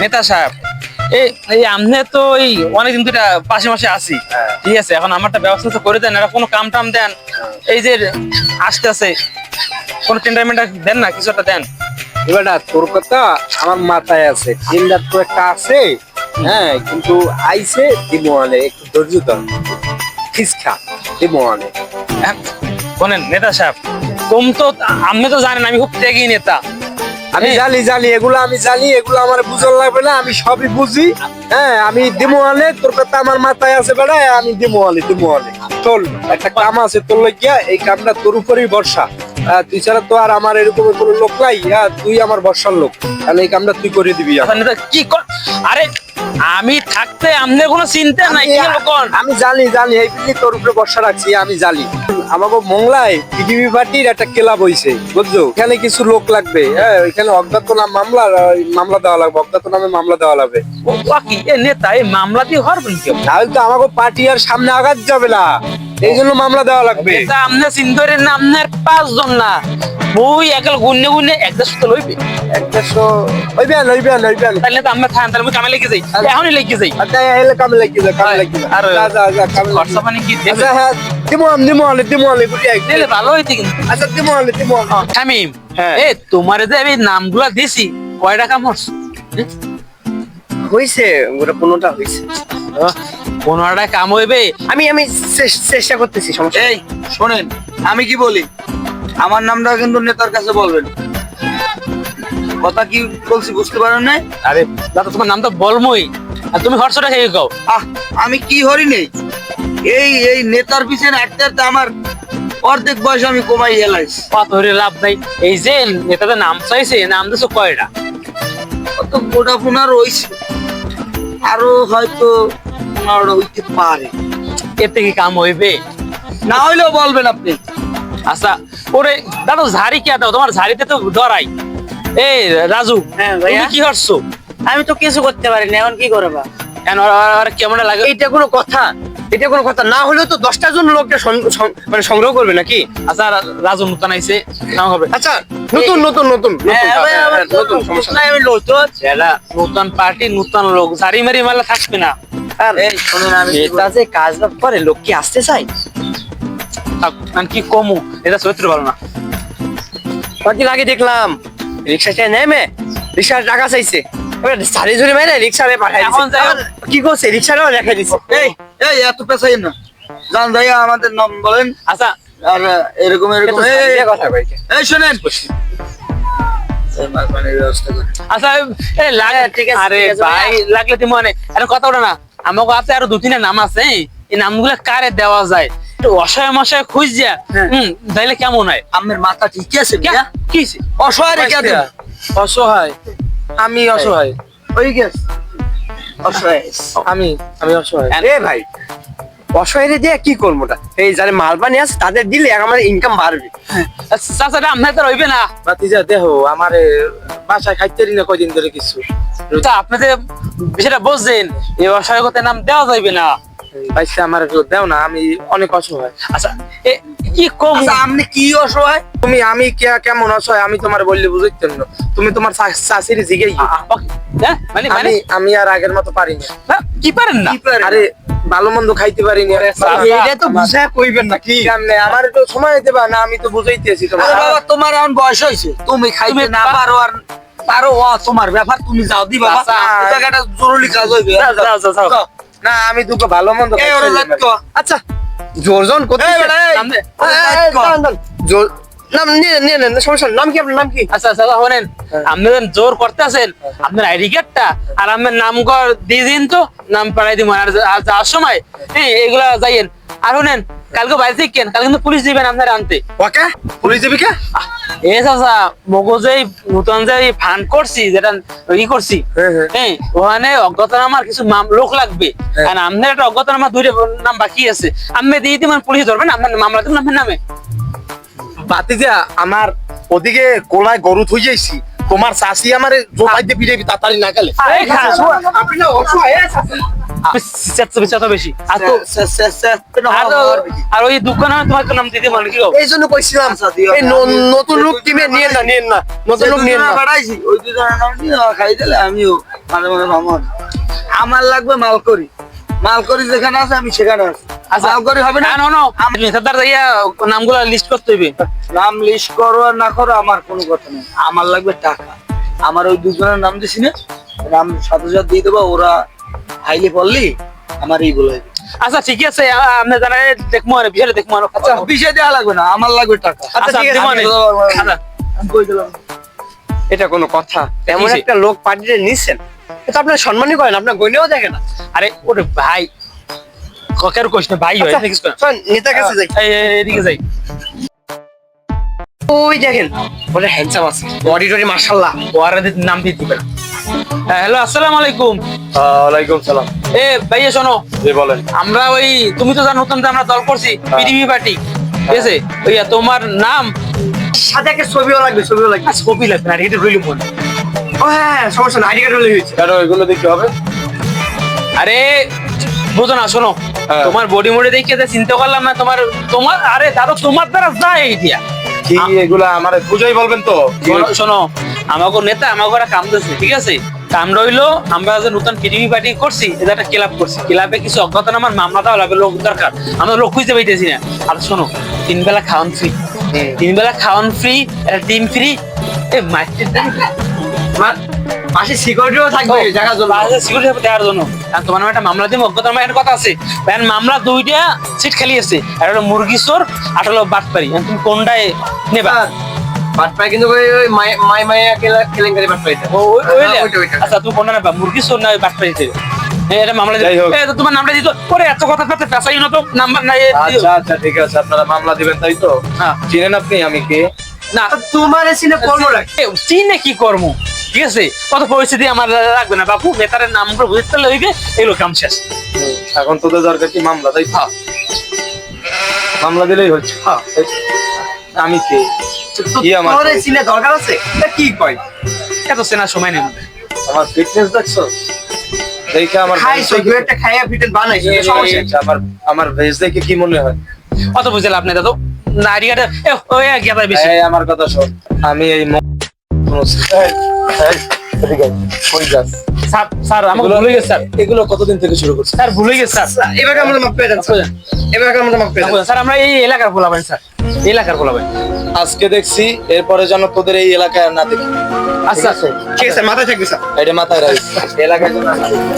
নেতা সাহেব, এই এই আমনে তো এই অনেকদিন ধরে পাশে মাসে আছি, ঠিক আছে? এখন আমারটা ব্যবস্থা তো করে দেন, এটা কোনো কাম টাম দেন। এই যে আসতেছে, কোনো টেন্ডার মেন্ডার দেন না, কিছু একটা দেন। এবার তোর কথা আমার মাথায় আছে, টেন্ডার তো একটা আছে, হ্যাঁ, কিন্তু আইসে দিমোয়ানে একটু ধৈর্য ধর, খিসখা দিমোয়ানে। শোনেন নেতা সাহেব, কম তো আপনি তো জানেন আমি খুব ত্যাগী নেতা। আমি জানি এগুলো, আমি জানি এগুলো আমার বুঝার লাগবে না, আমি সবই বুঝি। হ্যাঁ, আমি দিমোয়ানে, তোর কথা আমার মাথায় আছে বেড়া, আমি দিমোয়ানে। চল, একটা কাম আছে তোর লাগিয়া, এই কামটা তোর উপরেই ভরসা। তুই ছাড়া তো আর আমার এরকম কোনো লোক নাই, তুই আমার ভরসার লোক, তাহলে এই কামটা তুই করে দিবি। আচ্ছা নেতা কি কর, আরে আমি থাকতে আপনার কোনো চিন্তা নাই, কি লোকন? আমি জানি এই পিলি তোর উপরে ভরসা রাখছি, আমি জানি। আমাকে মংলায় পিডিবি পার্টির একটা ক্লাব হইছে, বুঝছো? এখানে কিছু লোক লাগবে, হ্যাঁ, এখানে অজ্ঞাতনামা মামলা দেওয়া লাগবে, অজ্ঞাতনামে মামলা দেওয়া লাগবে। ও কি এ নেতা, এই মামলা দিয়ে হরবেন কেউ? তাহলে তো আমাকে পার্টি আর সামনে আগাত যাবে না, এই জন্য মামলা দেওয়া লাগবে। এটা আপনার চিন্তরের না, আপনার 5 জন না, বই একাল গুনে 150 তো লইবে। 150 হইবেন। তাহলে তো আমরা থান, তাহলে আমি কামে লেগে যাই, এখনই লেগে যাই। আচ্ছা, এলে কামে লাগি যা। আর যা কামে লাগি। খরচা পানি কি দেবে? আচ্ছা, হ্যাঁ, দিমোয়ালে বুঝি এক দিলে ভালো হইতে কিন্তু। আচ্ছা, দিমোয়ালে। শামিম, হ্যাঁ। এ তোমার যে আমি নামগুলা দিছি, কয় টাকা মরছ? হইছে, ওটা 15টা হইছে। 15টা কাম হইবে। আমি চেষ্টা করতেছি, সমস্যা। এই শোনেন, আমি কি বলি, আমার নামটা কিন্তু নেতার কাছে বলবেন। কথা কি বলছি বুঝতে পারেন না? আরে দাদা, তোমার নাম তো বলমই, আর তুমি খরচটা খেয়ে গাও। আমি কি হরি নেই, এই নেতার পিছনে হাঁটতে হাঁটতে আমার অর্ধেক বয়স আমি কমাই এলাইছি। পাথরে লাভ নাই। এই যে নেতাদের নাম চাইছে, নাম দিছো কয়টা? কত ভোডাফোন আর হইছে, আরো হয়তো 15টা হইতে পারে। এতে কি কাম হইবে? না হইলেও বলবেন আপনি। আচ্ছা, ওরে দাদা ঝাড়ি কে দাও, তোমার ঝাড়িতে তো ডরাই। এই রাজু, হ্যাঁ তুমি ভাইয়া, কি করছো? আমি তো কিছু করতে পারি না, এখন কি করবা? কেমন লাগে? এটা কোনো কথা? না হলেও তো 10টা জন লোককে মানে সংগ্রহ করবে নাকি? আচ্ছা, রাজু নতুন আইছে, নাম হবে। আচ্ছা, নতুন হ্যাঁ ভাই, আমার তো সমস্যা নাই, আমি নতুন। এলা নতুন পার্টি, নতুন লোক, ঝাড়ি মারি মারলে থাকবে না। আর এই শোনেন, আমি কি এটা যে কাজ বাজ করে, লোক কি আসতে চায়? আমি কি কমু, এটা চরিত্র ভালো না। কদিন আগে দেখলাম রিক্সাটা নেমে রিক্সার টাকা চাইছে, সারি ঝুড়ি মেরে রিক্সারে পাঠাই এখন যাই হোক। কি করছে, রিক্সাটাও রেখে দিছে। এই এত পেছাই না, জান ভাইয়া আমাদের নাম বলেন। আচ্ছা, আর এরকম কথা কইছে। এই শোনেন, এই মাল পানির ব্যবস্থা করে। আচ্ছা, এই লাগে, ঠিক আছে, আরে ঠিক আছে, ভাই লাগলে তুমি মানে আরে কথা ওটা না, আমাকে আছে আরো 2-3টা নাম আছে, এই নামগুলো কারে দেওয়া যায় একটু অসহায় মশায় খুঁজছে, তাইলে কেমন হয়? আমের মাথা ঠিক আছে কে? ভাইয়া? কি হইছে? অসহায় রেখে দেন। অসহায়, আমি অসহায়, হয়ে গেছে অসহায়। আমি অসহায়। And- এ ভাই, অসহায় দিয়ে কি করবো? এই যারা মালবানি আছে তাদের দিলে আমার ইনকাম বাড়বে। চাচা, এটা আপনার তো রইবে না। বাতিজা দেহ আমার বাসায় খাইতে না কয়দিন ধরে কিছু। তা আপনি যে বিষয়টা বুঝছেন, এই অসহায়তার নাম দেওয়া যাইবে না। পয়সা আমার দেও না, আমি অনেক অসহায়। আচ্ছা, কি কম? আচ্ছা, আপনি কি অসহায়? আমি কেমন অসহায় আমি তোমার বললে বুঝতে না, তুমি তোমার শাশুড়ি জিগেই। হ্যাঁ, মানে মানে আমি আর আগের মতো পারি না। না, কি পারেন না? আরে ভালো মন্দ খাইতে পারি না। এটা তো বুঝায় কইবেন না কি? কেমনে আমার একটু সময় দিবা না, আমি তো বুঝাইতেছি তোমার। আরে বাবা, তোমার এখন বয়স হয়েছে, তুমি খাইতে না পারো আর পারো, তোমার ব্যাপার, তুমি যাও দি বাবা। আচ্ছা, এটা একটা জরুরি কাজ হইবে। যাও। না, আমি দুটো ভালো মন্দ এই ওরে লাগতো। আচ্ছা, জোরজন করতে এই বেটা, এই। নাম দে। নাম নিয়ে নেন, সমস্যা নেই। নাম কি আপনার? নাম কি? আচ্ছা আচ্ছা, শোনেন, আপনি যখন জোর করতেছেন, আপনার আইডি কার্ডটা আর আপনার নাম দিয়ে দিন, তো নাম পাঠাই দিব। আর যাওয়ার সময় এগুলা যাইয়েন। আর শুনেন, কালকে বাইরে থেকে কালকে কিন্তু পুলিশ দিবেন আপনার আনতে। ওকে, পুলিশ যাবি কে? এ চাচা, মগজে নতুন যে ফান্ড করছি, যেটা ই করছি, হ্যাঁ, ওখানে অজ্ঞাতনামার কিছু লোক লাগবে। আর আপনার একটা অজ্ঞাতনামা 2টা নাম বাকি আছে, আপনি দিয়ে দিবেন, পুলিশ ধরবেন, আপনার মামলা দেবেন আপনার নামে। বাতিজা, আমার ওদিকে কোলায় গরু থই যাইছি, তোমার চাষি আমারে জোপাই দিয়ে পিটাইবি তাড়াতাড়ি না গেলে। এই খা। আপনি না অসহায়, চেঁচাতে বেশি। আর তো আর ওই দোকানে তোমার নাম দিতে মানে কি এই জন্য কইছিলাম, আচ্ছা, দিও এই না। নতুন লোক টিমে নিয়ে না, নতুন লোক নিয়ে না। বাড়াইছি, ওই দুজনের নাম দিয়ে খাই দিলে আমিও মাঝে মাঝে মামন আমার লাগবে মালকরি যেখানে আছে আমি সেখানে আছি আচ্ছা। মালকরি হবে না না নেতাদার ইয়া নামগুলো লিস্ট করতে হইবে। নাম লিস্ট করো আর না করো আমার কোনো কথা নেই, আমার লাগবে টাকা। আমার ওই দুজনের নাম দিছি না, নাম সাথে সাথে দিয়ে দেবো, ওরা হাইলে পড়লি আমার এই বলে দিবে। আচ্ছা ঠিক আছে, আপনি জানাই দেখবো আর বিষয়ে দেখবো আর আচ্ছা বিষয় দেওয়া লাগবে না, আমার লাগবে টাকা। আচ্ছা ঠিক আছে, দেখবো আমি না। তো- আচ্ছা আমি কই দিলাম। এটা কোনো কথা? এমন কিসে? একটা লোক পার্টিতে নিচ্ছেন, এটা আপনার সম্মানই করেন, আপনার গইনেও দেখে না। আরে ওরে ভাই ককের কোশ না ভাই হয় আচ্ছা, দেখিস না। চল, নেতার কাছে যাই। এদিকে যাই। ওই দেখেন, বলে হ্যান্ডসাম আছে, বডি টডি মাশাআল্লাহ। ওয়ারে নাম দিয়ে দিবেন। হ্যালো আসসালামু আলাইকুম। ওয়ালাইকুম সালাম। এ ভাইয়া শোনো, জি বলেন। আমরা ওই তুমি তো জানো নতুন যে আমরা দল করছি পিডিপি পার্টি, ঠিক আছে? ওই তোমার নাম সাথে একটা ছবিও লাগবে, ছবিও লাগবে। ছবি লাগবে না, এটা রইল মনে। ও হ্যাঁ, সমস্যা না, আইডি কার্ড হলে হয়েছে। কেন এগুলো দেখতে হবে? আরে বুঝো না, শোনো হ্যাঁ। তোমার বডি মডি দেখে যে চিন্তা করলাম না, তোমার তোমার আরে দাদু তোমার দ্বারা যায় এইটা। কি এগুলা আমার বুঝাই বলবেন তো? শোনো আমাকে নেতা আমাকে ওরা কাম দিচ্ছে, ঠিক আছে? কাম রইলো, আমরা যে নতুন পিডিপি পার্টি করছি, এটা একটা ক্লাব করছি, ক্লাবে কিছু অজ্ঞাতনামার মামলা দেওয়া লাগবে, লোক দরকার, আমরা লোক খুঁজতে পাইতেছি না। আর শোনো 3 বেলা খাওয়ান ফ্রি, 3 বেলা খাওয়ান ফ্রি, একটা ডিম ফ্রি। এ মাইটের পাশে সিকিউরিটিও থাকবে দেখার জন্য। সিকিউরিটি দেওয়ার জন্য। আর তোমার নামে একটা মামলা দিব, অজ্ঞাতনামা একটা কথা আছে, মামলা 2টা সিট খালি আছে, আর হলো মুরগি চোর আর হলো বাটপারি। তুমি কোনটায় নেবা? বাটপাই কিন্তু ওই মাইয়া কেলেঙ্কারি বাটপাই। ওইটা। আচ্ছা তুমি কোনটা নেবা, মুরগি চোর না বাটপারি? এটা মামলা যাই হোক। তো তোমার নামটা দিত পরে, এত কথা কথা পেশাই না তো, নাম্বার নাই আচ্ছা আচ্ছা ঠিক আছে, আপনারা মামলা দিবেন তাই তো? হ্যাঁ। চিনেন আপনি আমি কে? না তোমার সিনে করবো না। চিনে কি কর্ম, ঠিক আছে? কত পরিস্থিতি আমার লাগবে না বাবু, নেতারের নাম করে বুঝতে পারলে হইবে, এগুলো কাম শেষ। এখন তোদের দরকার কি মামলা, তাই তো? মামলা দিলেই হচ্ছে। আমি কে? কি আমার তোমার সিনে দরকার আছে? এটা কি কয়? এত চেনার সময় নেই। আমার ফিটনেস দেখছো? দেখে আমার খাইছো, দু একটা খাইয়া ফিটেন বানাইছো, এই সমস্যা। আমার আমার ভেজ দেখে কি মনে হয়? অত বুঝতে লাভ নেই দাদু, নারীটা ওই গেদায় বেশি। এই আমার কথা শোন, আমি এই কই যাস? স্যার আমাকে ভুলে গেছে স্যার, এগুলো কতদিন থেকে শুরু করছিস? স্যার ভুলে গেছে স্যার। এবার আমাদের মাপ পেয়ে যান, এবার আমাদের মাপ পেয়ে যান। স্যার আমরা এই এলাকার বলাবেন স্যার, এই এলাকার বলাবেন। আজকে দেখছি, এরপরে যেন তোদের এই এলাকায় আর না দেখি। আচ্ছা ঠিক আছে, মাথায় থাকবে স্যার। এটা মাথায় রাখিস, এলাকায় যেন আর না দেখি।